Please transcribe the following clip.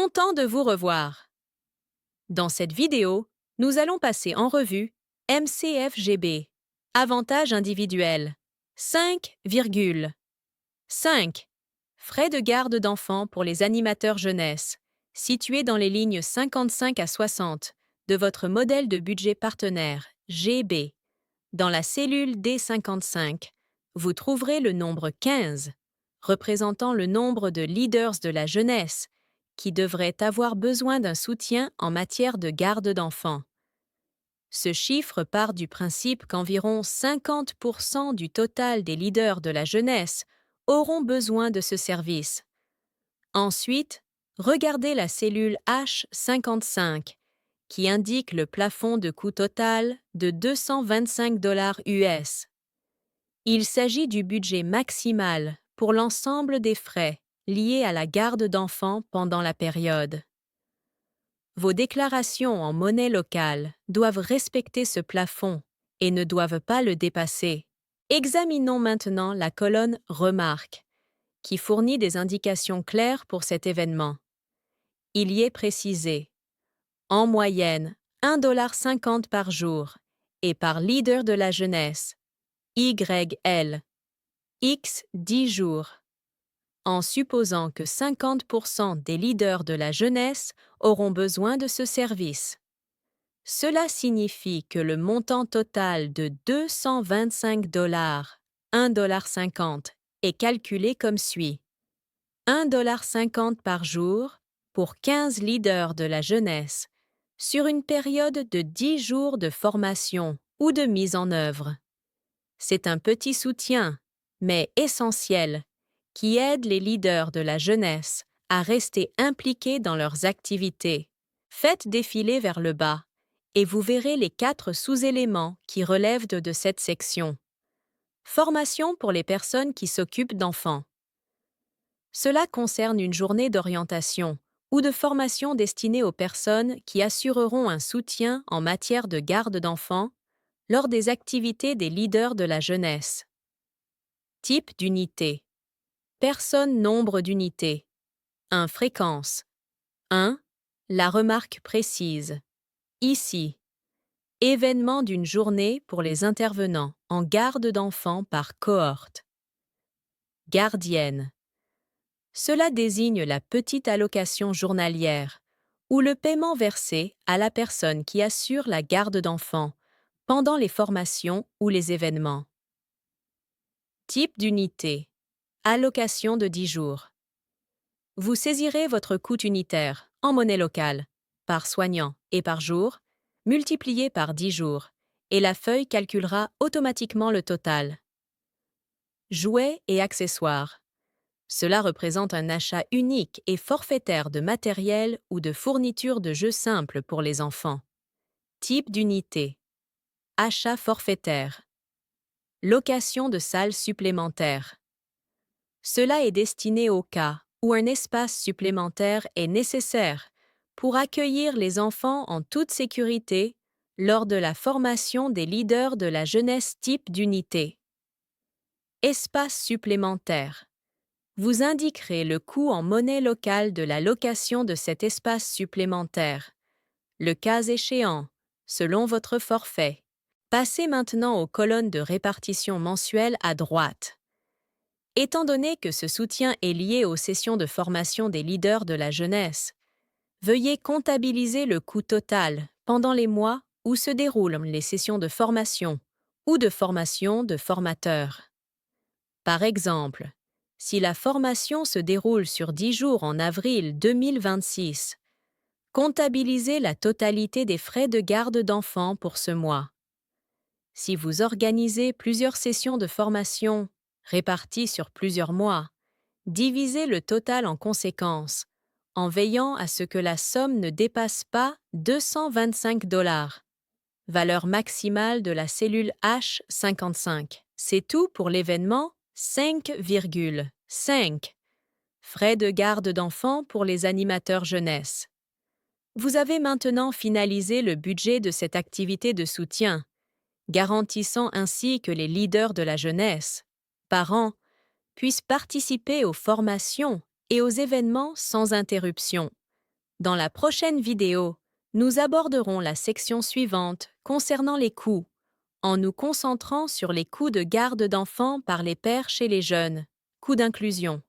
Content de vous revoir. Dans cette vidéo, nous allons passer en revue MCFGB. Avantages individuels. 5,5. Frais de garde d'enfants pour les animateurs jeunesse, situés dans les lignes 55 à 60 de votre modèle de budget partenaire, GB. Dans la cellule D55, vous trouverez le nombre 15, représentant le nombre de leaders de la jeunesse qui devraient avoir besoin d'un soutien en matière de garde d'enfants. Ce chiffre part du principe qu'environ 50% du total des leaders de la jeunesse auront besoin de ce service. Ensuite, regardez la cellule H55, qui indique le plafond de coût total de 225 $ US. Il s'agit du budget maximal pour l'ensemble des frais liés à la garde d'enfants pendant la période. Vos déclarations en monnaie locale doivent respecter ce plafond et ne doivent pas le dépasser. Examinons maintenant la colonne « Remarques » qui fournit des indications claires pour cet événement. Il y est précisé en moyenne 1,50 $ par jour et par leader de la jeunesse, YL, X 10 jours, en supposant que 50% des leaders de la jeunesse auront besoin de ce service. Cela signifie que le montant total de 225 $, 1,50 $ est calculé comme suit. 1,50 $ par jour pour 15 leaders de la jeunesse sur une période de 10 jours de formation ou de mise en œuvre. C'est un petit soutien, mais essentiel, qui aide les leaders de la jeunesse à rester impliqués dans leurs activités. Faites défiler vers le bas et vous verrez les 4 sous-éléments qui relèvent de cette section. Formation pour les personnes qui s'occupent d'enfants. Cela concerne une journée d'orientation ou de formation destinée aux personnes qui assureront un soutien en matière de garde d'enfants lors des activités des leaders de la jeunesse. Type d'unité. Personne nombre d'unités. 1 fréquence. 1. La remarque précise. Ici. Événement d'une journée pour les intervenants en garde d'enfants par cohorte. Gardienne. Cela désigne la petite allocation journalière ou le paiement versé à la personne qui assure la garde d'enfants pendant les formations ou les événements. Type d'unité. Allocation de 10 jours. Vous saisirez votre coût unitaire en monnaie locale, par soignant et par jour, multiplié par 10 jours, et la feuille calculera automatiquement le total. Jouets et accessoires. Cela représente un achat unique et forfaitaire de matériel ou de fournitures de jeux simples pour les enfants. Type d'unité. Achat forfaitaire. Location de salles supplémentaires. Cela est destiné au cas où un espace supplémentaire est nécessaire pour accueillir les enfants en toute sécurité lors de la formation des leaders de la jeunesse type d'unité. Espace supplémentaire. Vous indiquerez le coût en monnaie locale de la location de cet espace supplémentaire, le cas échéant, selon votre forfait. Passez maintenant aux colonnes de répartition mensuelle à droite. Étant donné que ce soutien est lié aux sessions de formation des leaders de la jeunesse, veuillez comptabiliser le coût total pendant les mois où se déroulent les sessions de formation ou de formation de formateurs. Par exemple, si la formation se déroule sur 10 jours en avril 2026, comptabilisez la totalité des frais de garde d'enfants pour ce mois. Si vous organisez plusieurs sessions de formation réparties sur plusieurs mois, divisez le total en conséquence, en veillant à ce que la somme ne dépasse pas 225 $, valeur maximale de la cellule H55. C'est tout pour l'événement 5,5. Frais de garde d'enfants pour les animateurs jeunesse. Vous avez maintenant finalisé le budget de cette activité de soutien, garantissant ainsi que les leaders de la jeunesse, parents, puissent participer aux formations et aux événements sans interruption, Dans la prochaine vidéo, nous aborderons la section suivante concernant les coûts, en nous concentrant sur les coûts de garde d'enfants par les pères chez les jeunes, coûts d'inclusion.